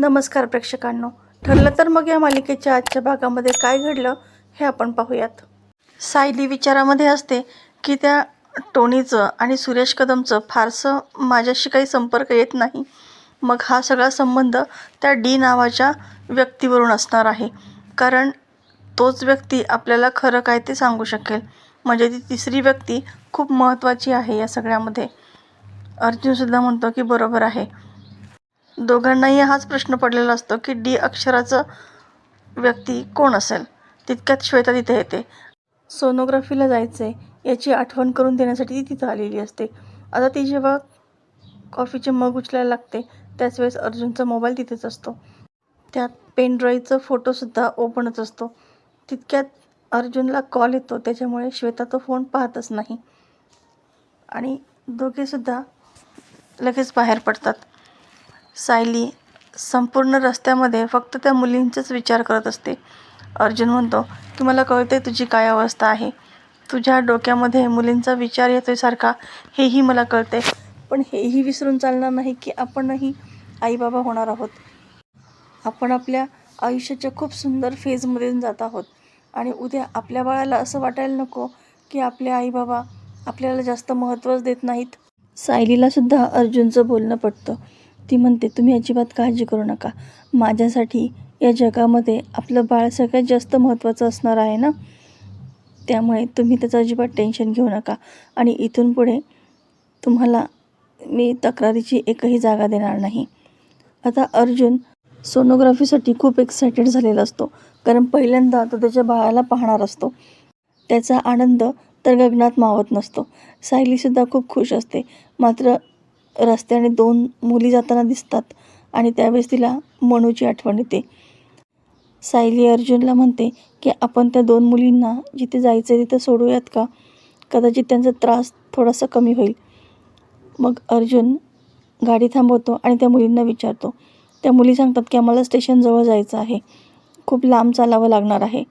नमस्कार प्रेक्षकांनो. ठरलं तर मग या मालिकेच्या आजच्या भागामध्ये काय घडलं हे आपण पाहूयात. सायली विचारामध्ये असते की त्या टोनीचं आणि सुरेश कदमचं फारसं माझ्याशी काही संपर्क येत नाही. मग हा सगळा संबंध त्या डी नावाच्या व्यक्तीवरून असणार आहे, कारण तोच व्यक्ती आपल्याला खरं काय ते सांगू शकेल. म्हणजे ती तिसरी व्यक्ती खूप महत्त्वाची आहे या सगळ्यामध्ये. अर्जुनसुद्धा म्हणतो की बरोबर आहे. दोघांनाही हाच प्रश्न पडलेला असतो की डी अक्षराचं व्यक्ती कोण असेल. तितक्यात श्वेता तिथे येते. सोनोग्राफीला जायचंय याची आठवण करून देण्यासाठी ती तिथं आलेली असते. आता ती जेव्हा कॉफीचे मग उचलायला लागते त्याच वेळेस अर्जुनचा मोबाईल तिथेच असतो. त्यात पेन ड्राईव्हचा फोटोसुद्धा ओपनच असतो. तितक्यात अर्जुनला कॉल येतो, त्याच्यामुळे श्वेता तो फोन पाहतच नाही आणि दोघेसुद्धा लगेच बाहेर पडतात. सायली संपूर्ण रस्त्यामध्ये फक्त त्या मुलींचाच विचार करत असते. अर्जुन म्हणतो की मला कळते तुझी काय अवस्था आहे. तुझ्या डोक्यामध्ये मुलींचा विचार येतोय सारखा, हेही मला कळते. पण हेही विसरून चालणार नाही की आपणही आईबाबा होणार आहोत. आपण आपल्या आयुष्याच्या खूप सुंदर फेजमधून जात आहोत आणि उद्या आपल्या बाळाला असं वाटायला नको की आपले आईबाबा आपल्याला जास्त महत्त्वच देत नाहीत. सायलीलासुद्धा अर्जुनचं बोलणं पटतं. ती म्हणते तुम्ही अजिबात काळजी करू नका. माझ्यासाठी या जगामध्ये आपलं बाळ सगळ्यात जास्त महत्त्वाचं असणार आहे ना, त्यामुळे तुम्ही त्याचं अजिबात टेन्शन घेऊ नका आणि इथून पुढे तुम्हाला मी तक्रारीची एकही जागा देणार नाही. आता अर्जुन सोनोग्राफीसाठी खूप एक्सायटेड झालेला असतो, कारण पहिल्यांदा तो त्याच्या बाळाला पाहणार असतो. त्याचा आनंद तर गगनात मावत नसतो. सायलीसुद्धा खूप खुश असते. मात्र रस्त्याने 2 मुली जाताना दिसतात आणि त्यावेळेस तिला मनूची आठवण येते. सायली अर्जुनला म्हणते की आपण त्या 2 मुलींना जिथे जायचं आहे तिथं सोडूयात का? कदाचित त्यांचा त्रास थोडासा कमी होईल. मग अर्जुन गाडी थांबवतो आणि त्या मुलींना विचारतो. त्या मुली सांगतात की आम्हाला स्टेशनजवळ जायचं आहे, खूप लांब चालावं लागणार आहे.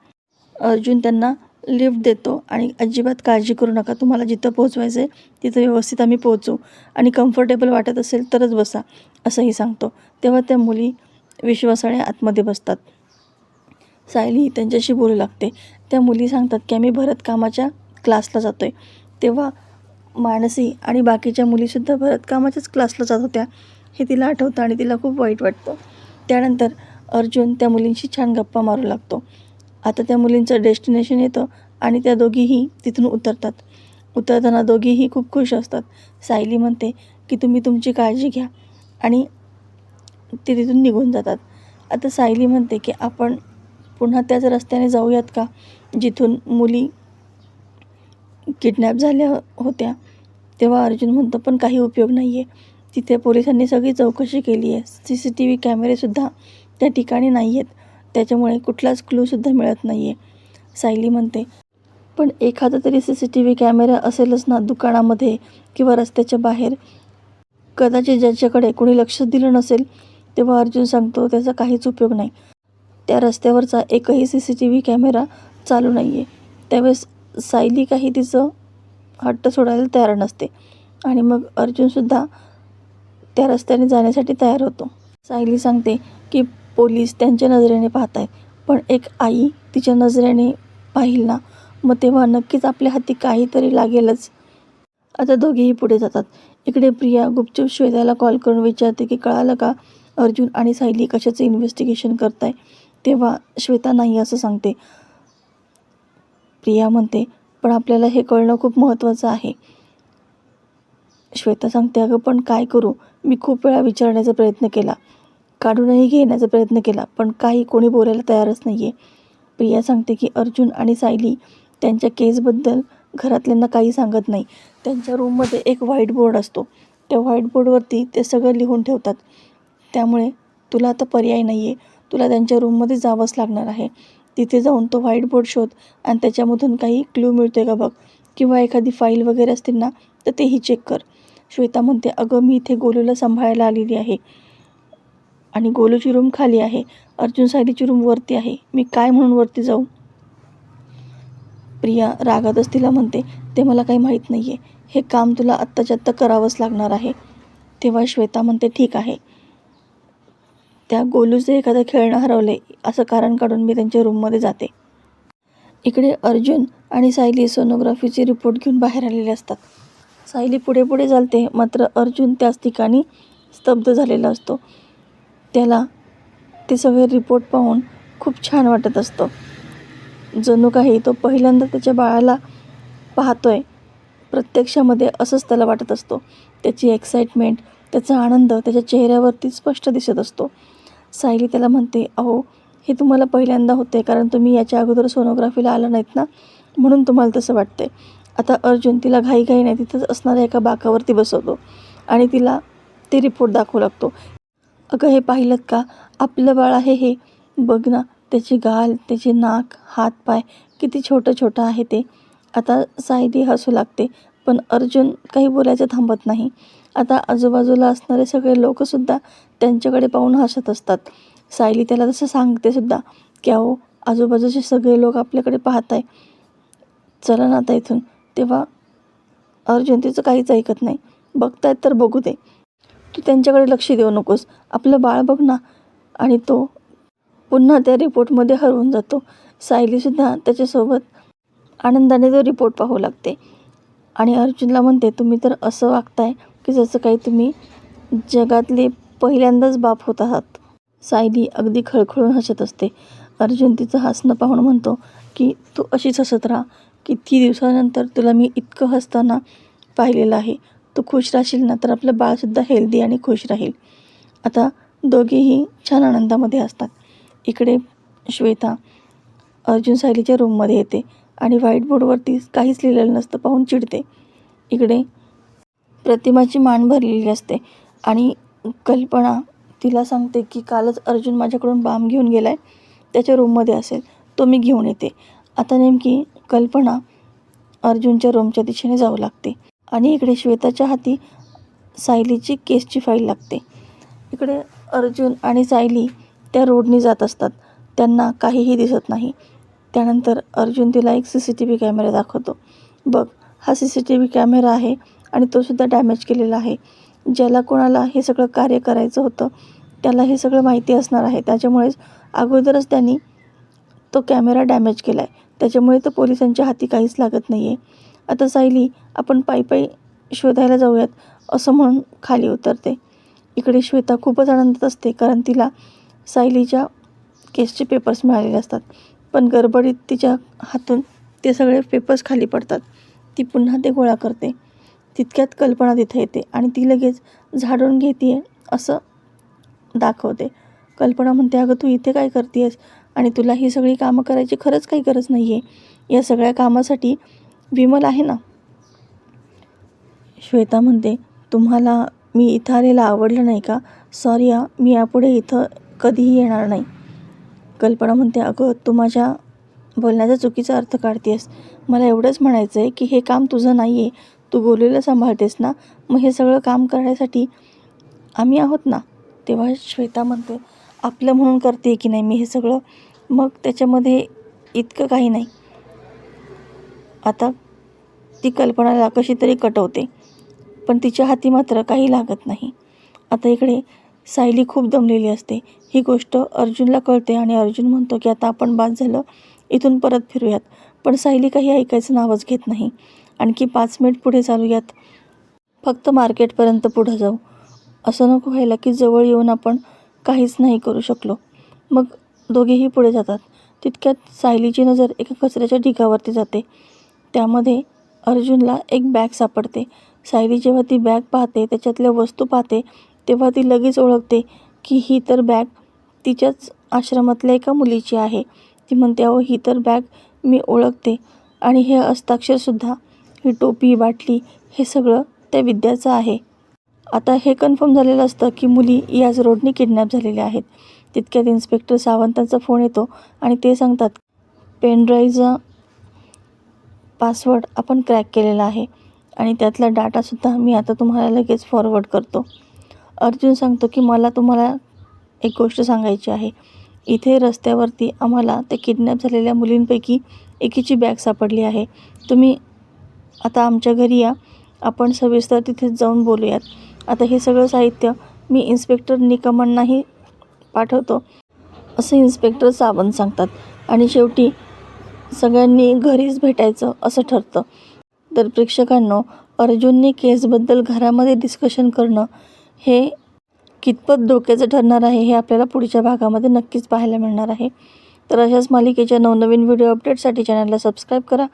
अर्जुन त्यांना लिफ्ट देतो आणि अजिबात काळजी करू नका, तुम्हाला जिथं पोहोचवायचं आहे तिथं व्यवस्थित आम्ही पोहोचू आणि कम्फर्टेबल वाटत असेल तरच बसा, असंही सांगतो. तेव्हा त्या मुली विश्वासाने आतमध्ये बसतात. सायली त्यांच्याशी बोलू लागते. त्या मुली सांगतात की आम्ही भरतकामाच्या क्लासला जातो आहे. तेव्हा मानसी आणि बाकीच्या मुलीसुद्धा भरतकामाच्याच क्लासला जात होत्या हे तिला आठवतं आणि तिला खूप वाईट वाटतं. त्यानंतर अर्जुन त्या मुलींशी छान गप्पा मारू लागतो. आता त्या मुलींचं डेस्टिनेशन येतं आणि त्या दोघीही तिथून उतरतात. उतरताना दोघीही खूप खुश असतात. सायली म्हणते की तुम्ही तुमची काळजी घ्या आणि ते तिथून निघून जातात. आता सायली म्हणते की आपण पुन्हा त्याच रस्त्याने जाऊयात का जिथून मुली किडनॅप झाल्या होत्या. तेव्हा अर्जुन म्हणतो पण काही उपयोग नाही आहे. तिथे पोलिसांनी सगळी चौकशी केली आहे. CCTV कॅमेरेसुद्धा त्या ठिकाणी नाही आहेत, त्याच्यामुळे कुठलाच क्लूसुद्धा मिळत नाही आहे. सायली म्हणते पण एखादा तरी CCTV कॅमेरा असेलच ना दुकानामध्ये किंवा रस्त्याच्या बाहेर. कदाचित ज्याच्याकडे कोणी लक्ष दिलं नसेल. तेव्हा अर्जुन सांगतो त्याचा काहीच उपयोग नाही. त्या रस्त्यावरचा एकही CCTV कॅमेरा चालू नाही आहे. त्यावेळेस सायली काही तिचं हट्ट सोडायला तयार नसते आणि मग अर्जुनसुद्धा त्या रस्त्याने जाण्यासाठी तयार होतो. सायली सांगते की पोलीस त्यांच्या नजरेने पाहत आहेत, पण एक आई तिच्या नजरेने पाहिल ना, मग तेव्हा नक्कीच आपल्या हाती काहीतरी लागेलच. आता दोघेही पुढे जातात. इकडे प्रिया गुपचूप श्वेताला कॉल करून विचारते की कळालं का अर्जुन आणि सायली कशाचं इन्व्हेस्टिगेशन करताय. तेव्हा श्वेता नाही असं सांगते. प्रिया म्हणते पण आपल्याला हे कळणं खूप महत्त्वाचं आहे. श्वेता सांगते अगं पण काय करू, मी खूप वेळा विचारण्याचा प्रयत्न केला, काढूनही घेण्याचा प्रयत्न केला, पण काही कोणी बोलायला तयारच नाही आहे. प्रिया सांगते की अर्जुन आणि सायली त्यांच्या केसबद्दल घरातल्यांना काही सांगत नाही. त्यांच्या रूममध्ये एक व्हाईट बोर्ड असतो. त्या व्हाईट बोर्डवरती ते सगळं लिहून ठेवतात. त्यामुळे तुला आता पर्याय नाही आहे, तुला त्यांच्या रूममध्ये जावंच लागणार आहे. तिथे जाऊन तो व्हाईट बोर्ड शोध आणि त्याच्यामधून काही क्लू मिळतोय का बघ, किंवा एखादी फाईल वगैरे असतील ना तर तेही चेक कर. श्वेता म्हणते अगं मी इथे गोलूला सांभाळायला आलेली आहे आणि गोलूची रूम खाली आहे, अर्जुन सायलीची रूम वरती आहे, मी काय म्हणून वरती जाऊ. प्रिया रागातच तिला म्हणते ते मला काही माहीत नाही आहे, हे काम तुला आत्ताच्या आत्ता करावंच लागणार आहे. तेव्हा श्वेता म्हणते ठीक आहे. त्या गोलूचं एखादं खेळणं हरवलं असं कारण काढून मी त्यांच्या रूममध्ये जाते. इकडे अर्जुन आणि सायली सोनोग्राफीचे रिपोर्ट घेऊन बाहेर आलेले असतात. सायली पुढे पुढे चालते, मात्र अर्जुन त्याच ठिकाणी स्तब्ध झालेला असतो. त्याला ते सगळे रिपोर्ट पाहून खूप छान वाटत असतं. जणू काही तो पहिल्यांदा त्याच्या बाळाला पाहतोय प्रत्यक्षामध्ये, असंच त्याला वाटत असतो. त्याची एक्साइटमेंट, त्याचा आनंद त्याच्या चेहऱ्यावरती स्पष्ट दिसत असतो. सायली त्याला म्हणते, अहो हे तुम्हाला पहिल्यांदा होते कारण तुम्ही याच्या अगोदर सोनोग्राफीला आला नाहीत ना, म्हणून तुम्हाला तसं वाटतंय. आता अर्जुन तिला घाईघाईने तिथंच असणाऱ्या एका बाकावरती बसवतो आणि तिला ते रिपोर्ट दाखवू लागतो. अगं हे पाहिलं का, आपलं बाळ आहे हे, बघ ना, त्याची गाल, त्याचे नाक, हात पाय किती छोटं छोटं आहे ते. आता सायली हसू लागते, पण अर्जुन काही बोलायचं थांबत नाही. आता आजूबाजूला असणारे सगळे लोकसुद्धा त्यांच्याकडे पाहून हसत असतात. सायली त्याला तसं सांगते सुद्धा की अहो आजूबाजूचे सगळे लोक आपल्याकडे पाहत आहे, चला ना आता इथून. तेव्हा अर्जुन तिचं काहीच ऐकत नाही. बघतायत तर बघू दे, तू त्यांच्याकडे लक्ष देऊ नकोस, आपलं बाळ बघ ना. आणि तो पुन्हा त्या रिपोर्टमध्ये हरवून जातो. सायलीसुद्धा त्याच्यासोबत आनंदाने तो रिपोर्ट पाहू लागते आणि अर्जुनला म्हणते, तुम्ही तर असं वागताय की जसं काही तुम्ही जगातले पहिल्यांदाच बाप होत आहात. सायली अगदी खळखळून हसत असते. अर्जुन तिचं हसणं पाहून म्हणतो की तू अशीच हसत राहा. किती दिवसानंतर तुला मी इतकं हसताना पाहिलेलं आहे. तू खुश राहशील ना तर आपलं बाळसुद्धा हेल्दी आणि खुश राहील. आता दोघेही छान आनंदामध्ये असतात. इकडे श्वेता अर्जुन सायलीच्या रूममध्ये येते आणि व्हाईट बोर्डवरती काहीच लिहिलेलं नसतं पाहून चिडते. इकडे प्रतिमाची मान भरलेली असते आणि कल्पना तिला सांगते की कालच अर्जुन माझ्याकडून बाम घेऊन गेला आहे, त्याच्या रूममध्ये असेल, तो मी घेऊन येते. आता नेमकी कल्पना अर्जुनच्या रूमच्या दिशेने जाऊ लागते आणि इकडे श्वेताच्या हाती सायलीची केसची फाईल लागते. इकडे अर्जुन आणि सायली त्या रोडने जात असतात. त्यांना काहीही दिसत नाही. त्यानंतर अर्जुन तिला एक CCTV कॅमेरा दाखवतो. बघ, हा CCTV कॅमेरा आहे आणि तो सुद्धा डॅमेज केलेला आहे. ज्याला कोणाला हे सगळं कार्य करायचं होतं त्याला हे सगळं माहिती असणार आहे. त्याच्यामुळेच अगोदरच त्यांनी तो कॅमेरा डॅमेज केला आहे. त्याच्यामुळे तर पोलिसांच्या हाती काहीच लागत नाही आहे. आता सायली, आपण पायी शोधायला जाऊयात, असं म्हणून खाली उतरते. इकडे श्वेता खूपच आनंदात असते कारण तिला सायलीच्या केसचे पेपर्स मिळालेले असतात. पण गडबडीत तिच्या हातून ते सगळे पेपर्स खाली पडतात. ती पुन्हा ते गोळा करते. तितक्यात कल्पना तिथे येते आणि ती लगेच झाडून घेते असं दाखवते. कल्पना म्हणते, अगं तू इथे काय करतेस आणि तुला ही सगळी कामं करायची खरंच काही गरज नाही आहे. या सगळ्या कामासाठी विमल आहे ना. श्वेता म्हणते, तुम्हाला मी इथं आलेलं आवडलं नाही का? सॉरी हा, मी यापुढे इथं कधीही येणार नाही. कल्पना म्हणते, अगं तू माझ्या बोलण्याचा चुकीचा अर्थ काढतेस. मला एवढंच म्हणायचं आहे की हे काम तुझं नाही आहे, तू गोलूला सांभाळतेस ना, मग हे सगळं काम करण्यासाठी आम्ही आहोत ना. तेव्हा श्वेता म्हणते, आपलं म्हणून करते की नाही मी हे सगळं, मग त्याच्यामध्ये इतकं काही नाही. आता ती कल्पनाला कशी तरी कटवते, पण तिच्या हाती मात्र काही लागत नाही. आता इकडे सायली खूप दमलेली असते. ही गोष्ट अर्जुनला कळते आणि अर्जुन म्हणतो की आता आपण बाद झालं, इथून परत फिरूयात. पण सायली काही ऐकायचं नावच घेत नाही. आणखी 5 मिनिट पुढे चालूयात, फक्त मार्केटपर्यंत पुढं जाऊ. असं नको व्हायला की जवळ येऊन आपण काहीच नाही करू शकलो. मग दोघेही पुढे जातात. तितक्यात सायलीची नजर एका कचऱ्याच्या ढिगावरती जाते. त्यामध्ये अर्जुनला एक बॅग सापडते. सायली जेव्हा ती बॅग पाहते, त्याच्यातल्या वस्तू पाहते, तेव्हा ती लगेच ओळखते की ही तर बॅग तिच्याच आश्रमातल्या एका मुलीची आहे. ती म्हणते, अहो ही तर बॅग मी ओळखते आणि हे हस्ताक्षरसुद्धा, ही टोपी, बाटली, हे सगळं त्या विद्याचं आहे. आता हे कन्फर्म झालेलं असतं की मुली याच रोडने किडनॅप झालेल्या आहेत. तितक्यात इन्स्पेक्टर सावंतांचा फोन येतो आणि ते सांगतात, पेनड्राईव्हचा पासवर्ड आपण क्रॅक केलेला आहे आणि त्यातला डाटासुद्धा मी आता तुम्हाला लगेच फॉरवर्ड करतो. अर्जुन सांगतो की मला तुम्हाला एक गोष्ट सांगायची आहे. इथे रस्त्यावरती आम्हाला त्या किडनॅप झालेल्या मुलींपैकी एकीची बॅग सापडली आहे. तुम्ही आता आमच्या घरी या, आपण सविस्तर तिथेच जाऊन बोलूयात. आता हे सगळं साहित्य मी इन्स्पेक्टर निकमांनाही पाठवतो असं इन्स्पेक्टर सावंत सांगतात आणि शेवटी सगळ्यांनी घरीच भेटायचं असं ठरतं. तर प्रेक्षकांनो, अर्जुनने केसबद्दल घरामध्ये डिस्कशन करणं हे कितपत धोक्याचं ठरणार आहे हे आपल्याला पुढच्या भागामध्ये नक्कीच पाहायला मिळणार आहे. तर अशाच मालिकेच्या नवनवीन व्हिडिओ अपडेटसाठी चॅनलला सबस्क्राईब करा.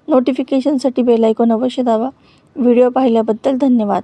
नोटिफिकेशनसाठी बेल आयकॉन अवश्य दाबा. व्हिडिओ पाहिल्याबद्दल धन्यवाद.